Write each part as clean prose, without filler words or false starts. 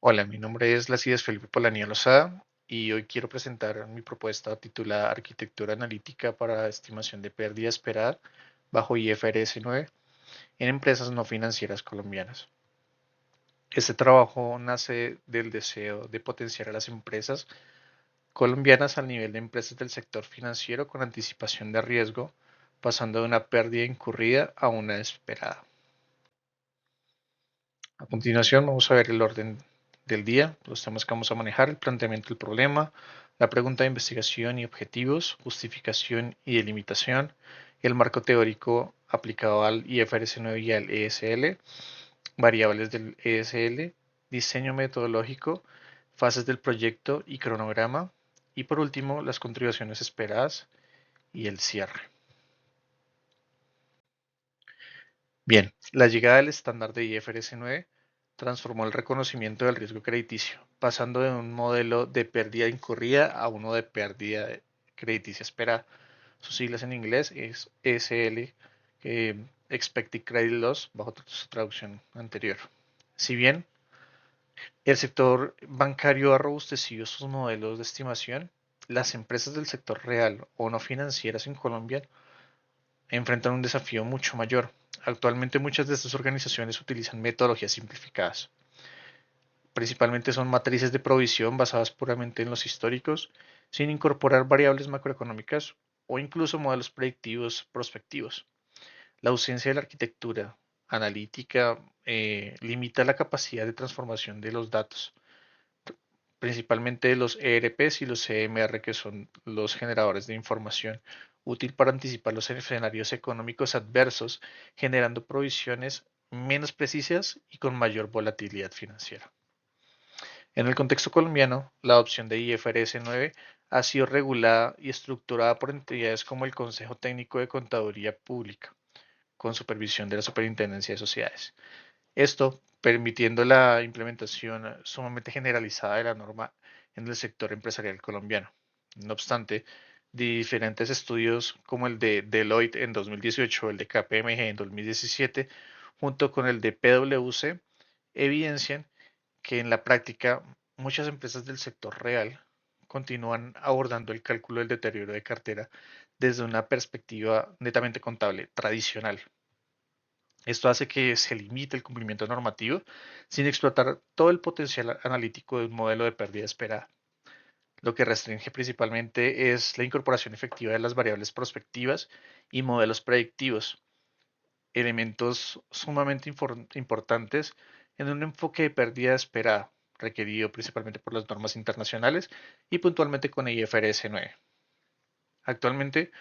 Hola, mi nombre es Lacides Felipe Polanía Lozada y hoy quiero presentar mi propuesta titulada Arquitectura Analítica para Estimación de Pérdida Esperada bajo IFRS 9 en empresas no financieras colombianas. Este trabajo nace del deseo de potenciar a las empresas colombianas al nivel de empresas del sector financiero con anticipación de riesgo, pasando de una pérdida incurrida a una esperada. A continuación, vamos a ver el orden del día, los temas que vamos a manejar, el planteamiento del problema, la pregunta de investigación y objetivos, justificación y delimitación, el marco teórico aplicado al IFRS 9 y al ESL, variables del ESL, diseño metodológico, fases del proyecto y cronograma, y por último, las contribuciones esperadas y el cierre. Bien, la llegada del estándar de IFRS 9 transformó el reconocimiento del riesgo crediticio, pasando de un modelo de pérdida incurrida a uno de pérdida crediticia esperada. Sus siglas en inglés es ESL, Expected Credit Loss, bajo su traducción anterior. Si bien el sector bancario ha robustecido sus modelos de estimación, las empresas del sector real o no financieras en Colombia enfrentan un desafío mucho mayor. Actualmente muchas de estas organizaciones utilizan metodologías simplificadas. Principalmente son matrices de provisión basadas puramente en los históricos, sin incorporar variables macroeconómicas o incluso modelos predictivos prospectivos. La ausencia de la arquitectura analítica limita la capacidad de transformación de los datos, principalmente los ERPs y los CMR, que son los generadores de información, útil para anticipar los escenarios económicos adversos, generando provisiones menos precisas y con mayor volatilidad financiera. En el contexto colombiano, la adopción de IFRS 9 ha sido regulada y estructurada por entidades como el Consejo Técnico de Contaduría Pública, con supervisión de la Superintendencia de Sociedades. Esto permitiendo la implementación sumamente generalizada de la norma en el sector empresarial colombiano. No obstante, diferentes estudios como el de Deloitte en 2018 o el de KPMG en 2017, junto con el de PwC, evidencian que en la práctica muchas empresas del sector real continúan abordando el cálculo del deterioro de cartera desde una perspectiva netamente contable tradicional. Esto hace que se limite el cumplimiento normativo sin explotar todo el potencial analítico de un modelo de pérdida esperada. Lo que restringe principalmente es la incorporación efectiva de las variables prospectivas y modelos predictivos, elementos sumamente importantes en un enfoque de pérdida esperada, requerido principalmente por las normas internacionales y puntualmente con IFRS 9. Actualmente,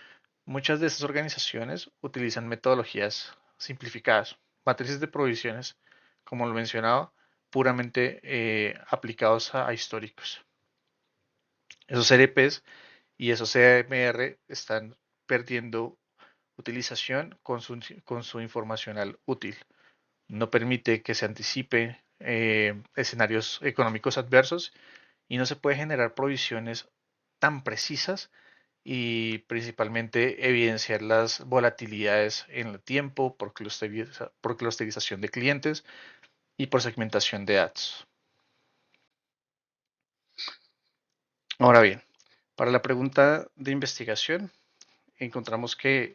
muchas de estas organizaciones utilizan metodologías simplificadas, matrices de provisiones, como lo mencionaba, puramente aplicados a históricos. Esos CRPs y esos CMR están perdiendo utilización con su informacional útil. No permite que se anticipe escenarios económicos adversos y no se puede generar provisiones tan precisas y principalmente evidenciar las volatilidades en el tiempo por clusterización de clientes y por segmentación de datos. Ahora bien, para la pregunta de investigación, encontramos que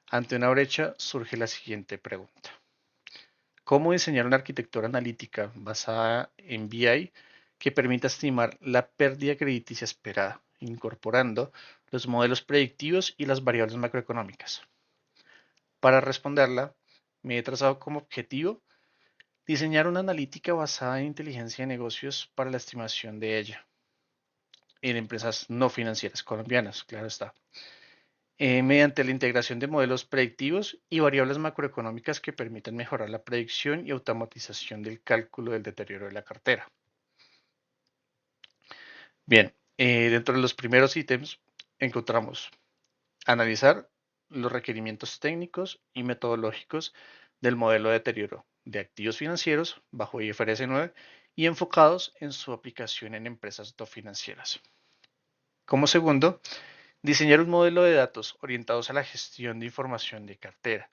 ante una brecha surge la siguiente pregunta. ¿Cómo diseñar una arquitectura analítica basada en BI que permita estimar la pérdida crediticia esperada, incorporando los modelos predictivos y las variables macroeconómicas? Para responderla, me he trazado como objetivo diseñar una analítica basada en inteligencia de negocios para la estimación de ella en empresas no financieras colombianas, claro está, mediante la integración de modelos predictivos y variables macroeconómicas que permiten mejorar la predicción y automatización del cálculo del deterioro de la cartera. Bien, dentro de los primeros ítems encontramos analizar los requerimientos técnicos y metodológicos del modelo de deterioro de activos financieros bajo IFRS 9 y enfocados en su aplicación en empresas no financieras. Como segundo, diseñar un modelo de datos orientados a la gestión de información de cartera,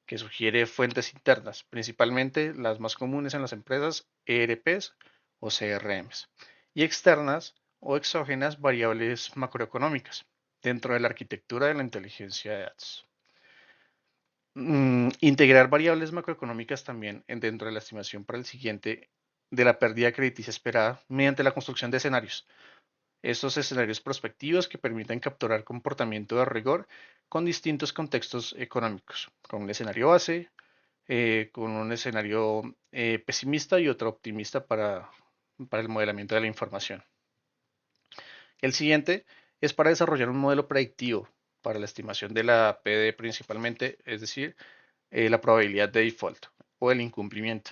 que sugiere fuentes internas, principalmente las más comunes en las empresas, ERPs o CRMs, y externas o exógenas variables macroeconómicas dentro de la arquitectura de la inteligencia de datos. Integrar variables macroeconómicas también dentro de la estimación para el siguiente de la pérdida crediticia esperada mediante la construcción de escenarios. Estos escenarios prospectivos que permiten capturar comportamiento de rigor con distintos contextos económicos, con un escenario base, con un escenario pesimista y otro optimista para el modelamiento de la información. El siguiente es para desarrollar un modelo predictivo para la estimación de la PD principalmente, es decir, la probabilidad de default o el incumplimiento,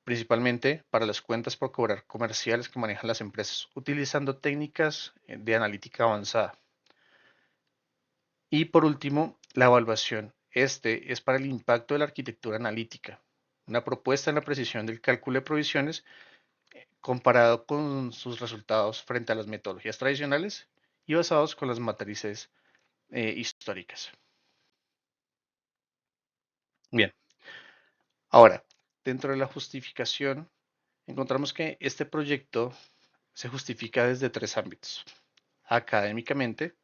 principalmente para las cuentas por cobrar comerciales que manejan las empresas, utilizando técnicas de analítica avanzada. Y por último, la evaluación. Este es para el impacto de la arquitectura analítica, una propuesta en la precisión del cálculo de provisiones comparado con sus resultados frente a las metodologías tradicionales y basados con las matrices históricas. Bien, ahora, dentro de la justificación, encontramos que este proyecto se justifica desde tres ámbitos. Académicamente,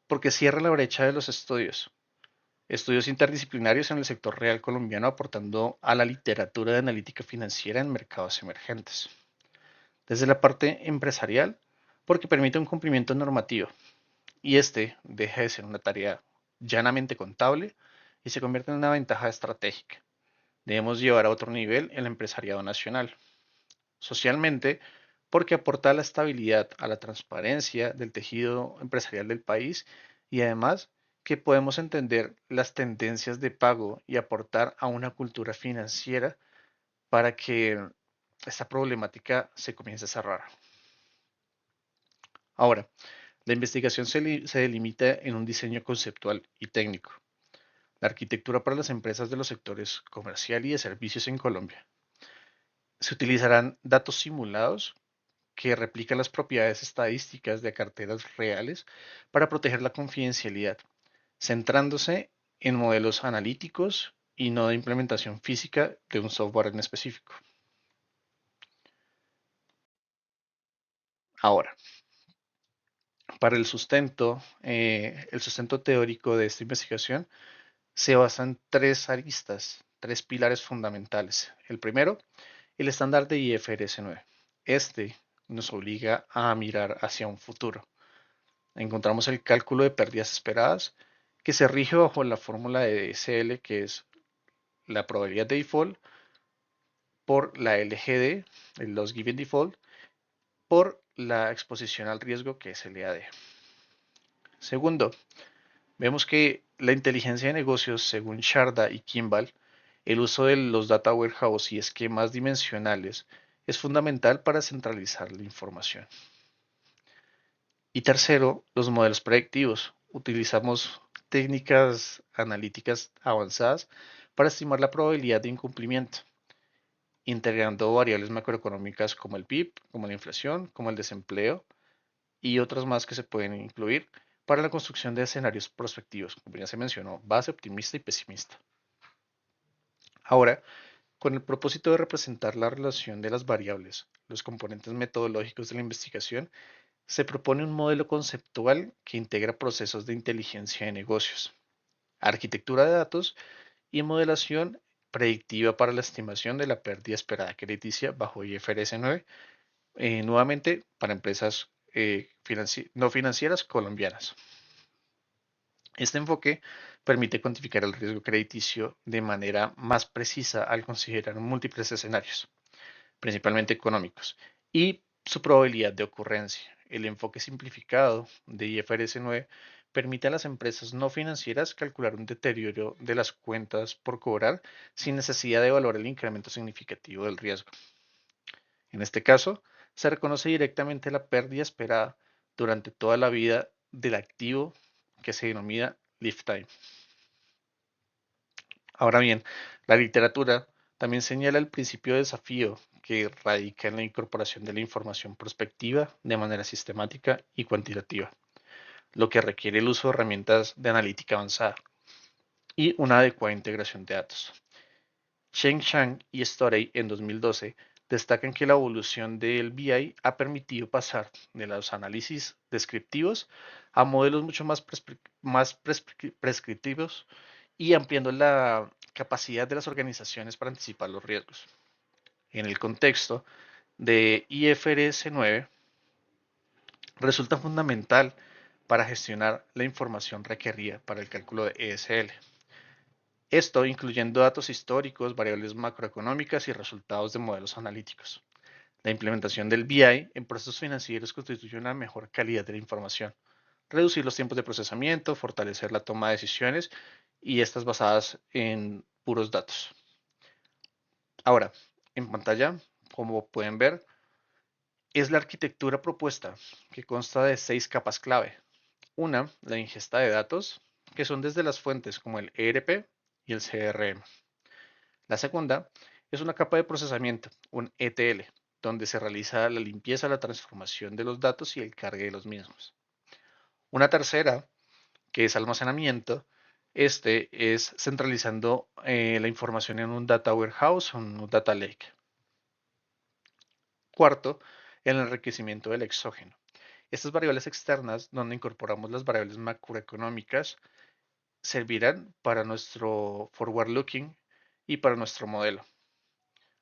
porque cierra la brecha de los estudios interdisciplinarios en el sector real colombiano aportando a la literatura de analítica financiera en mercados emergentes. Desde la parte empresarial, porque permite un cumplimiento normativo y este deja de ser una tarea llanamente contable y se convierte en una ventaja estratégica. Debemos llevar a otro nivel el empresariado nacional. Socialmente, porque aporta a la estabilidad, a la transparencia del tejido empresarial del país y además que podemos entender las tendencias de pago y aportar a una cultura financiera para que esta problemática se comience a cerrar. Ahora, la investigación se delimita en un diseño conceptual y técnico. La arquitectura para las empresas de los sectores comercial y de servicios en Colombia. Se utilizarán datos simulados que replican las propiedades estadísticas de carteras reales para proteger la confidencialidad, centrándose en modelos analíticos y no de implementación física de un software en específico. Ahora, para el sustento teórico de esta investigación se basa en tres aristas, tres pilares fundamentales. El primero, el estándar de IFRS 9. Este nos obliga a mirar hacia un futuro. Encontramos el cálculo de pérdidas esperadas, que se rige bajo la fórmula de SL, que es la probabilidad de default, por la LGD, el Loss Given Default, por la exposición al riesgo, que es LAD. Segundo, vemos que la inteligencia de negocios, según Sharda y Kimball, el uso de los data warehouse y esquemas dimensionales es fundamental para centralizar la información. Y tercero, los modelos predictivos. Utilizamos técnicas analíticas avanzadas para estimar la probabilidad de incumplimiento, integrando variables macroeconómicas como el PIB, como la inflación, como el desempleo y otras más que se pueden incluir para la construcción de escenarios prospectivos, como ya se mencionó, base, optimista y pesimista. Ahora, con el propósito de representar la relación de las variables, los componentes metodológicos de la investigación, se propone un modelo conceptual que integra procesos de inteligencia de negocios, arquitectura de datos y modelación predictiva para la estimación de la pérdida esperada crediticia bajo IFRS 9, nuevamente para empresas no financieras colombianas. Este enfoque permite cuantificar el riesgo crediticio de manera más precisa al considerar múltiples escenarios, principalmente económicos, y su probabilidad de ocurrencia. El enfoque simplificado de IFRS 9 permite a las empresas no financieras calcular un deterioro de las cuentas por cobrar sin necesidad de evaluar el incremento significativo del riesgo. En este caso, se reconoce directamente la pérdida esperada durante toda la vida del activo que se denomina lifetime. Ahora bien, la literatura también señala el principio de desafío que radica en la incorporación de la información prospectiva de manera sistemática y cuantitativa, lo que requiere el uso de herramientas de analítica avanzada y una adecuada integración de datos. Cheng Chang y Storey en 2012 destacan que la evolución del BI ha permitido pasar de los análisis descriptivos a modelos mucho más prescriptivos y ampliando la capacidad de las organizaciones para anticipar los riesgos. En el contexto de IFRS 9, resulta fundamental para gestionar la información requerida para el cálculo de ESL. Esto incluyendo datos históricos, variables macroeconómicas y resultados de modelos analíticos. La implementación del BI en procesos financieros constituye una mejor calidad de la información, reducir los tiempos de procesamiento, fortalecer la toma de decisiones y estas basadas en puros datos. Ahora, en pantalla, como pueden ver, es la arquitectura propuesta, que consta de 6 capas clave. Una, la ingesta de datos, que son desde las fuentes como el ERP y el CRM. La segunda es una capa de procesamiento, un ETL, donde se realiza la limpieza, la transformación de los datos y el cargue de los mismos. Una tercera, que es almacenamiento, este es centralizando la información en un data warehouse o un data lake. Cuarto, el enriquecimiento del exógeno. Estas variables externas, donde incorporamos las variables macroeconómicas, servirán para nuestro forward looking y para nuestro modelo.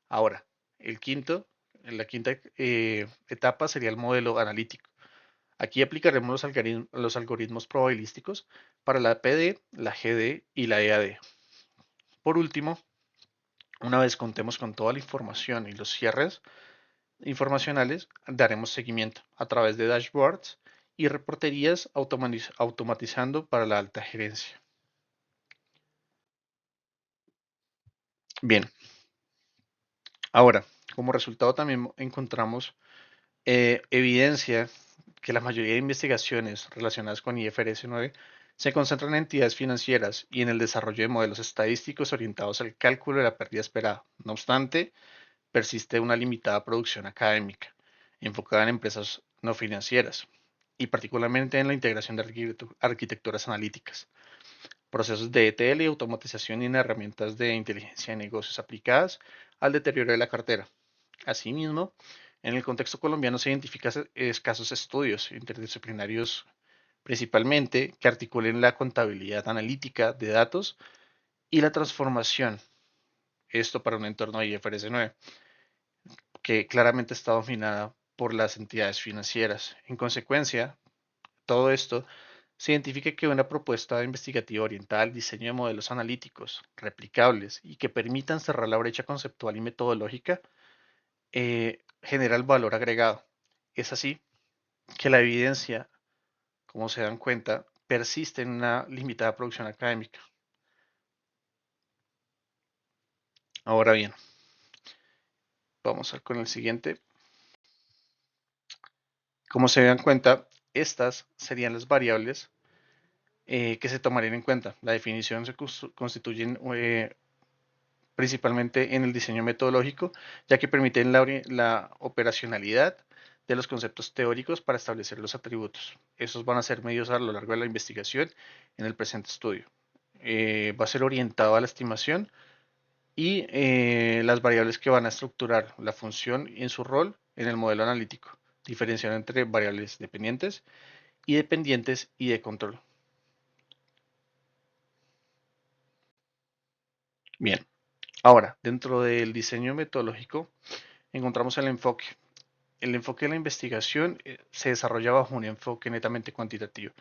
Ahora, la quinta etapa sería el modelo analítico. Aquí aplicaremos los algoritmos probabilísticos para la PD, la GD y la EAD. Por último, una vez contemos con toda la información y los cierres informacionales, daremos seguimiento a través de dashboards y reporterías automatizando para la alta gerencia. Bien, ahora, como resultado también encontramos evidencia que la mayoría de investigaciones relacionadas con IFRS 9 se concentran en entidades financieras y en el desarrollo de modelos estadísticos orientados al cálculo de la pérdida esperada. No obstante, persiste una limitada producción académica enfocada en empresas no financieras y particularmente en la integración de arquitecturas analíticas, procesos de ETL y automatización y en herramientas de inteligencia de negocios aplicadas al deterioro de la cartera. Asimismo, en el contexto colombiano se identifican escasos estudios interdisciplinarios principalmente que articulen la contabilidad analítica de datos y la transformación, esto para un entorno de IFRS 9, que claramente está dominada por las entidades financieras. En consecuencia, todo esto se identifica que una propuesta investigativa orientada al diseño de modelos analíticos replicables y que permitan cerrar la brecha conceptual y metodológica genera el valor agregado. Es así que la evidencia, como se dan cuenta, persiste en una limitada producción académica. Ahora bien, vamos con el siguiente. Como se dan cuenta, estas serían las variables que se tomarían en cuenta. La definición se constituye principalmente en el diseño metodológico, ya que permiten la operacionalidad de los conceptos teóricos para establecer los atributos. Estos van a ser medidos a lo largo de la investigación en el presente estudio. Va a ser orientado a la estimación y las variables que van a estructurar la función en su rol en el modelo analítico, diferenciando entre variables dependientes y de control. Bien, ahora, dentro del diseño metodológico encontramos el enfoque. El enfoque de la investigación se desarrolla bajo un enfoque netamente cuantitativo,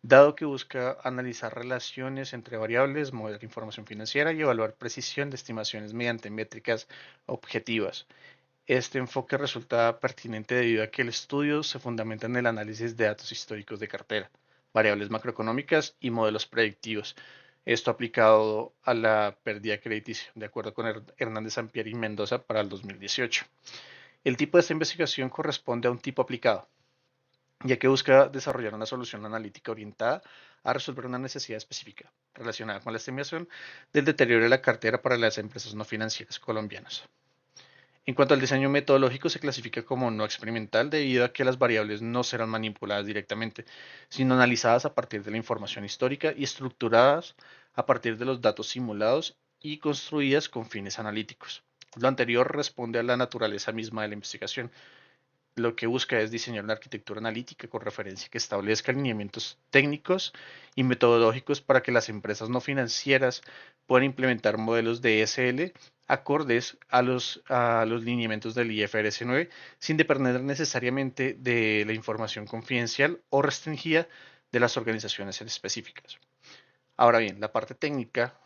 dado que busca analizar relaciones entre variables, modelar información financiera y evaluar precisión de estimaciones mediante métricas objetivas. Este enfoque resulta pertinente debido a que el estudio se fundamenta en el análisis de datos históricos de cartera, variables macroeconómicas y modelos predictivos. Esto aplicado a la pérdida crediticia, de acuerdo con Hernández Sampieri y Mendoza para el 2018. El tipo de esta investigación corresponde a un tipo aplicado, ya que busca desarrollar una solución analítica orientada a resolver una necesidad específica relacionada con la estimación del deterioro de la cartera para las empresas no financieras colombianas. En cuanto al diseño metodológico, se clasifica como no experimental debido a que las variables no serán manipuladas directamente, sino analizadas a partir de la información histórica y estructuradas a partir de los datos simulados y construidas con fines analíticos. Lo anterior responde a la naturaleza misma de la investigación. Lo que busca es diseñar una arquitectura analítica con referencia que establezca lineamientos técnicos y metodológicos para que las empresas no financieras puedan implementar modelos de ESL acordes a los lineamientos del IFRS 9 sin depender necesariamente de la información confidencial o restringida de las organizaciones específicas. Ahora bien, la parte técnica,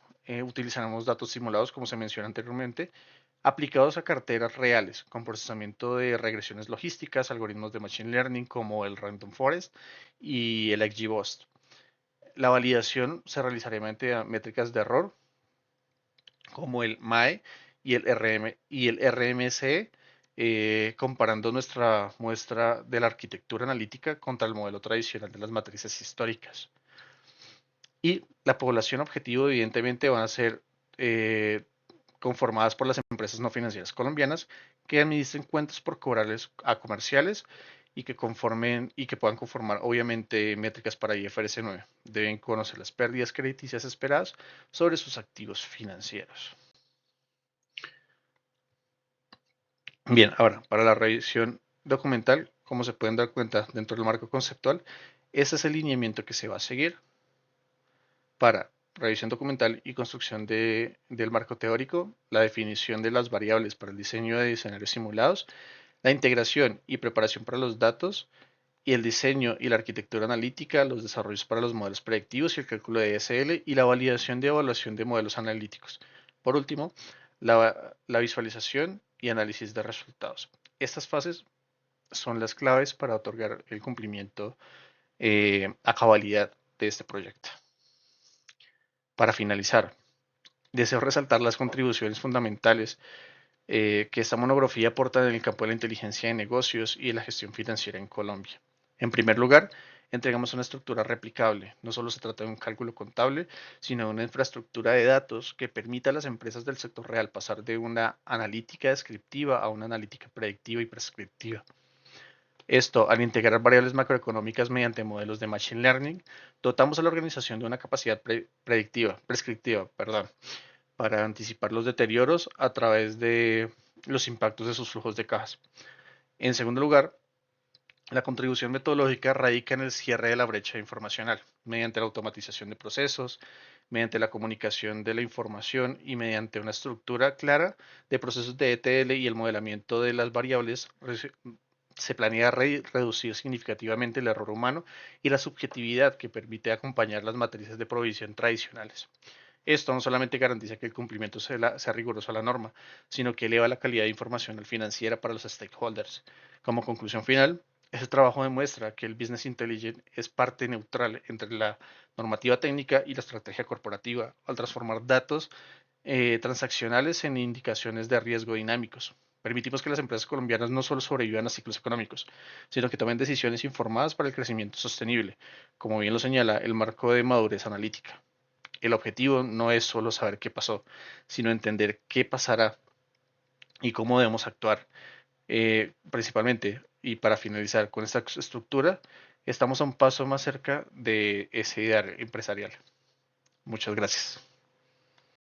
utilizaremos datos simulados, como se menciona anteriormente, aplicados a carteras reales, con procesamiento de regresiones logísticas, algoritmos de Machine Learning como el Random Forest y el XGBoost. La validación se realizaría mediante métricas de error, como el MAE y el RMSE, comparando nuestra muestra de la arquitectura analítica contra el modelo tradicional de las matrices históricas. Y la población objetivo, evidentemente, van a ser conformadas por las empresas no financieras colombianas que administren cuentas por cobrarles a comerciales y que conformen y que puedan conformar obviamente métricas para IFRS 9. Deben conocer las pérdidas crediticias esperadas sobre sus activos financieros. Bien, ahora, para la revisión documental, como se pueden dar cuenta dentro del marco conceptual, ese es el lineamiento que se va a seguir para revisión documental y construcción del marco teórico, la definición de las variables para el diseño de escenarios simulados, la integración y preparación para los datos y el diseño y la arquitectura analítica, los desarrollos para los modelos predictivos y el cálculo de ESL y la validación de evaluación de modelos analíticos. Por último, la visualización y análisis de resultados. Estas fases son las claves para otorgar el cumplimiento a cabalidad de este proyecto. Para finalizar, deseo resaltar las contribuciones fundamentales que esta monografía aporta en el campo de la inteligencia de negocios y de la gestión financiera en Colombia. En primer lugar, entregamos una estructura replicable. No solo se trata de un cálculo contable, sino de una infraestructura de datos que permita a las empresas del sector real pasar de una analítica descriptiva a una analítica predictiva y prescriptiva. Esto, al integrar variables macroeconómicas mediante modelos de Machine Learning, dotamos a la organización de una capacidad prescriptiva, para anticipar los deterioros a través de los impactos de sus flujos de cajas. En segundo lugar, la contribución metodológica radica en el cierre de la brecha informacional, mediante la automatización de procesos, mediante la comunicación de la información y mediante una estructura clara de procesos de ETL y el modelamiento de las variables, se planea reducir significativamente el error humano y la subjetividad que permite acompañar las matrices de provisión tradicionales. Esto no solamente garantiza que el cumplimiento sea riguroso a la norma, sino que eleva la calidad de información financiera para los stakeholders. Como conclusión final, este trabajo demuestra que el Business Intelligence es parte neutral entre la normativa técnica y la estrategia corporativa al transformar datos transaccionales en indicaciones de riesgo dinámicos. Permitimos que las empresas colombianas no solo sobrevivan a ciclos económicos, sino que tomen decisiones informadas para el crecimiento sostenible, como bien lo señala el marco de madurez analítica. El objetivo no es solo saber qué pasó, sino entender qué pasará y cómo debemos actuar. Principalmente, y para finalizar con esta estructura, estamos a un paso más cerca de ese ideal empresarial. Muchas gracias.